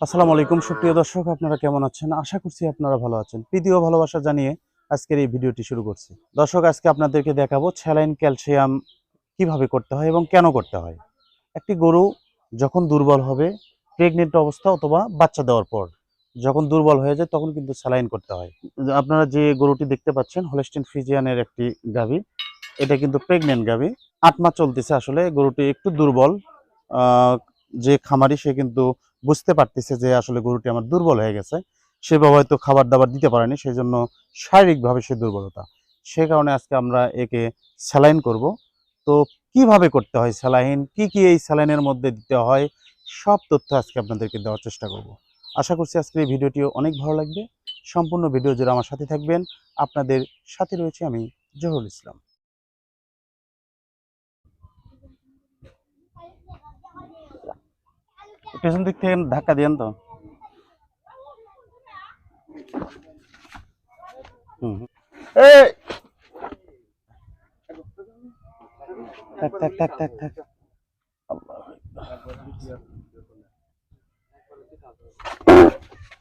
আসসালামু আলাইকুম সুপ্রিয় দর্শক, আপনারা কেমন আছেন? আশা করছি আপনারা ভালো আছেন। প্রীতি ও ভালোবাসা জানিয়ে আজকের এই ভিডিওটি শুরু করছি। দর্শক, আজকে আপনাদেরকে দেখাবো স্যালাইন ক্যালসিয়াম কিভাবে করতে হয় এবং কেন করতে হয়। একটি গরু যখন দুর্বল হবে, প্রেগনেন্ট অবস্থা অথবা বাচ্চা দেওয়ার পর যখন দুর্বল হয়ে যায় তখন কিন্তু স্যালাইন করতে হয়। আপনারা যে গরুটি দেখতে পাচ্ছেন হলস্টিন ফ্রিজিয়ানের একটি গাভী, এটা কিন্তু প্রেগনেন্ট গাভী, 8 মাস চলতেছে। আসলে গরুটি একটু দুর্বল। আহ, যে খামারি সে কিন্তু বুঝতে পারতেছে যে আসলে গরুটি আমার দুর্বল হয়ে গেছে, সেভাবে হয়তো খাবার দাবার দিতে পারেনি, সেই জন্য শারীরিকভাবে সে দুর্বলতা। সে কারণে আজকে আমরা একে স্যালাইন করব। তো কিভাবে করতে হয় স্যালাইন, কি কি এই স্যালাইনের মধ্যে দিতে হয়, সব তথ্য আজকে আপনাদেরকে দেওয়ার চেষ্টা করব। আশা করছি আজকের এই ভিডিওটিও অনেক ভালো লাগবে। সম্পূর্ণ ভিডিও জুড়ে আমার সাথে থাকবেন। আপনাদের সাথে রয়েছে আমি, জহুরুল ইসলাম। পেছন দিক থেকে ধাক্কা দিয়েন তো। হুম হুম। এই থাক থাক থাক থাক থাক।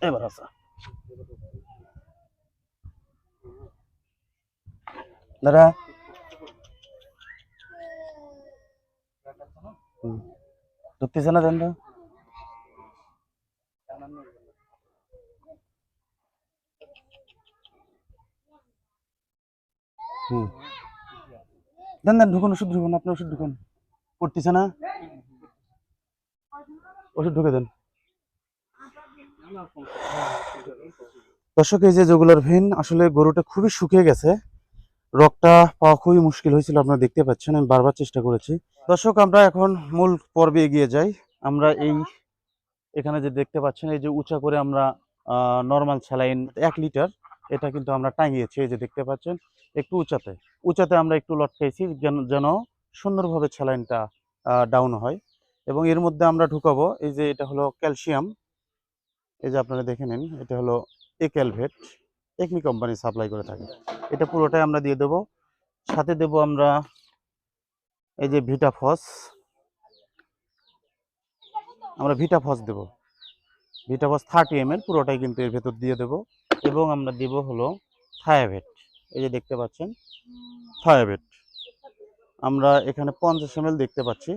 এবার আছে দাদা। হুম, ধরতেছে না দেন তো। হুম, দেন দেন, ঢুকুন ওষুধ ঢুকুন, আপনি ওষুধ ঢুকুন। পড়তেছে না, ওষুধ ঢুকে দেন। দর্শক, এই যে জগুলার ভেন, আসলে গরুটা খুবই শুকিয়ে গেছে, রগটা পাওয়া খুবই মুশকিল হয়েছিল, আপনারা দেখতে পাচ্ছেন। আমি বারবার চেষ্টা করেছি। দর্শক, আমরা এখন মূল পর্বে এগিয়ে যাই। আমরা এই এখানে যে দেখতে পাচ্ছেন, এই যে উঁচা করে আমরা নর্মাল স্যালাইন 1 লিটার, এটা কিন্তু আমরা টাঙিয়েছি। এই যে দেখতে পাচ্ছেন, একটু উঁচাতে উঁচাতে আমরা একটু লটকাইছি যেন যেন সুন্দরভাবে স্যালাইনটা ডাউন হয়। এবং এর মধ্যে আমরা ঢুকাবো, এই যে এটা হলো ক্যালসিয়াম। এই যে আপনারা দেখে নিন, এটা হলো এক্যালভেট, একমি কোম্পানি সাপ্লাই করে থাকে। এটা পুরোটাই আমরা দিয়ে দেবো। সাথে দেব আমরা এই যে ভিটাফস, আমরা ভিটাফস দেব। ভিটাফস 30 ml পুরোটাই কিন্তু এর ভেতর দিয়ে দেব। এবং আমরা দিব হলো থায়াভেট। এই যে দেখতে পাচ্ছেন থায়াভেট, আমরা এখানে 50 ml দেখতে পাচ্ছি,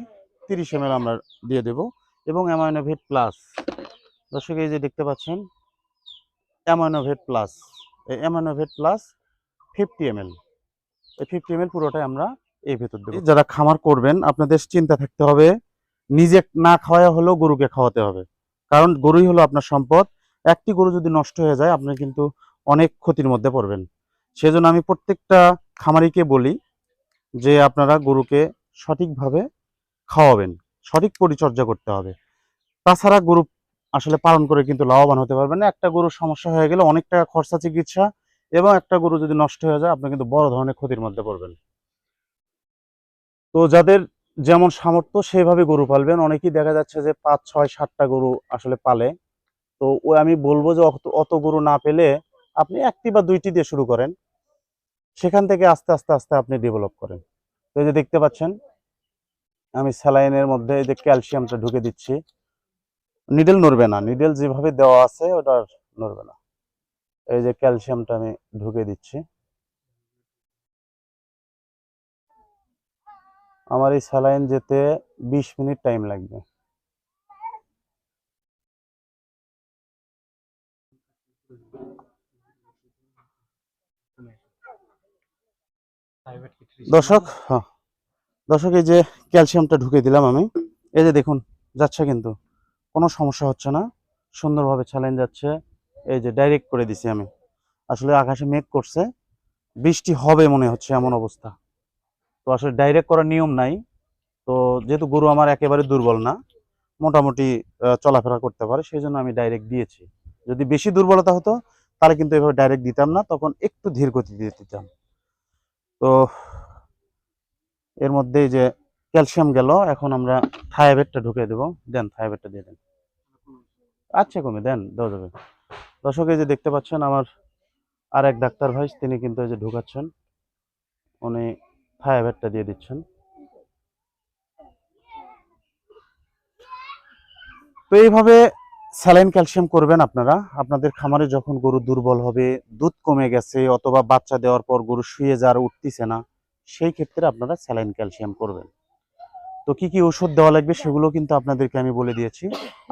30 ml আমরা দিয়ে দেব। এবং অ্যামাইনোভেট প্লাস, দর্শক এই যে দেখতে পাচ্ছেন অ্যামাইনোভেট প্লাস, এই অ্যামাইনোভেট প্লাস 50 ml, এই 50 ml পুরোটাই আমরা এই ভেতর দেবো। যারা খামার করবেন আপনাদের চিন্তা থাকতে হবে, নিজে না খাওয়া হলেও গরুকে খাওয়াতে হবে, কারণ গরুই হলো আপনার সম্পদ। একটি গরু যদি নষ্ট হয়ে যায় আপনি কিন্তু অনেক ক্ষতির মধ্যে পড়বেন। সেজন্য আমি প্রত্যেকটা খামারিকে বলি যে আপনারা গরুকে সঠিকভাবে খাওয়াবেন, সঠিক পরিচর্যা করতে হবে। তাছাড়া গরু আসলে পালন করে কিন্তু লাভবান হতে পারবেন না। একটা গরুর সমস্যা হয়ে গেলে অনেক টাকা খরচা চিকিৎসা, এবং একটা গরু যদি নষ্ট হয়ে যায় আপনি কিন্তু বড় ধরনের ক্ষতির মধ্যে পড়বেন। তো যাদের যেমন সামর্থ্য সেভাবে গরু পালবেন। অনেকেই দেখা যাচ্ছে যে 5, 6, 7টা গরু আসলে পালে। তো ওই আমি বলবো যে অত অত গরু না পেলে আপনি 1টি বা 2টি দিয়ে শুরু করেন, সেখান থেকে আস্তে আস্তে আস্তে আপনি ডেভেলপ করেন। তো এই যে দেখতে পাচ্ছেন আমি স্যালাইনের মধ্যে এই যে ক্যালসিয়ামটা ঢুকে দিচ্ছি। নিডেল নড়বে না, নিডেল যেভাবে দেওয়া আছে ওটা নড়বে না। এই যে ক্যালসিয়ামটা আমি ঢুকে দিচ্ছি। আমার এই স্যালাইন যেতে 20 মিনিট টাইম লাগবে। দর্শক, হ্যাঁ দর্শক, এই যে ক্যালসিয়ামটা ঢুকে দিলাম আমি। এই যে দেখুন যাচ্ছে, কিন্তু কোনো সমস্যা হচ্ছে না, সুন্দরভাবে স্যালাইন যাচ্ছে। এই যে ডাইরেক্ট করে দিছি আমি। আসলে আকাশে মেঘ করছে, বৃষ্টি হবে মনে হচ্ছে এমন অবস্থা। তো আসলে ডাইরেক্ট করার নিয়ম নাই। তো যেহেতু গরু আমার একেবারে দুর্বল না, মোটামুটি চলাফেরা করতে পারে, সেই জন্য আমি ডাইরেক্ট দিয়েছি। যদি বেশি দুর্বলতা হতো তাহলে কিন্তু এভাবে ডাইরেক্ট দিতাম না, তখন একটু ধীর গতিতে দিতাম। তো এর মধ্যেই যে ক্যালসিয়াম গেল, এখন আমরা থায়াবেটটা ঢুকিয়ে দেবো। দেন থায়াবেটটা দিয়ে দেন। আচ্ছা, কমে দেন, দেওয়া যাবে। দর্শক, এই যে দেখতে পাচ্ছেন আমার আর এক ডাক্তার ভাই, তিনি কিন্তু এই যে ঢুকাচ্ছেন, উনি থায়াবেটটা দিয়ে দিচ্ছেন। তো এইভাবে স্যালাইন ক্যালসিয়াম করবেন আপনারা আপনাদের খামারে যখন গরু দুর্বল হবে, দুধ কমে গেছে অথবা বাচ্চা দেওয়ার পর গরু শুয়ে যাওয়ার উঠতেছে না, সেই ক্ষেত্রে আপনারা স্যালাইন ক্যালসিয়াম করবেন। তো কি কি ওষুধ দেওয়া লাগবে সেগুলো কিন্তু আপনাদেরকে আমি বলে দিয়েছি।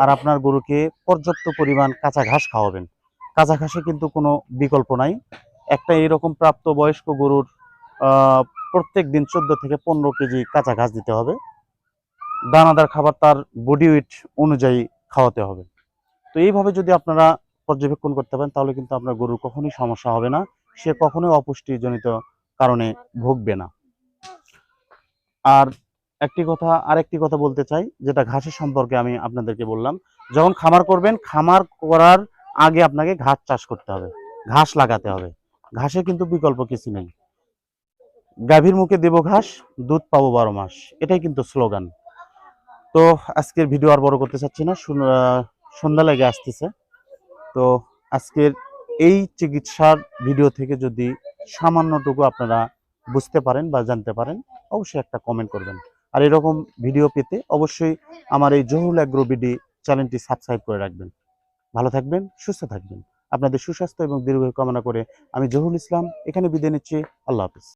আর আপনার গরুকে পর্যাপ্ত পরিমাণ কাঁচা ঘাস খাওয়াবেন। কাঁচা ঘাসে কিন্তু কোনো বিকল্প নাই। একটা এরকম প্রাপ্তবয়স্ক গরুর প্রত্যেক দিন 14 থেকে 15 কেজি কাঁচা ঘাস দিতে হবে। দানাদার খাবার তার বডি ওয়েট অনুযায়ী খাওয়াতে হবে। তো এইভাবে যদি আপনারা পর্যবেক্ষণ করতে পারেন তাহলে কিন্তু আপনার গরুর কখনোই সমস্যা হবে না, সে কখনোই অপুষ্টিজনিত কারণে ভুগবে না। আর আরেকটি কথা বলতে চাই, যেটা ঘাসের সম্পর্কে আমি আপনাদেরকে বললাম, যখন খামার করবেন খামার করার আগে আপনাকে ঘাস চাষ করতে হবে, ঘাস লাগাতে হবে। ঘাসে কিন্তু বিকল্প কিছু নেই। গাভীর মুখে দেব ঘাস, দুধ পাবো 12 মাস, এটাই কিন্তু স্লোগান। তো আজকের ভিডিও আর বড় করতে চাচ্ছি না, সন্ধ্যা লেগে আসতেছে। তো আজকের এই চিকিৎসার ভিডিও থেকে যদি সামান্যটুকু আপনারা বুঝতে পারেন বা জানতে পারেন, অবশ্যই একটা কমেন্ট করবেন। আর এরকম ভিডিও পেতে অবশ্যই আমার এই জহুরুল এগ্রো বিডি চ্যানেলটি সাবস্ক্রাইব করে রাখবেন। ভালো থাকবেন, সুস্থ থাকবেন। আপনাদের সুস্বাস্থ্য এবং দীর্ঘায়ু কামনা করে আমি জহুরুল ইসলাম এখানে বিদায় নিচ্ছি। আল্লাহ হাফিজ।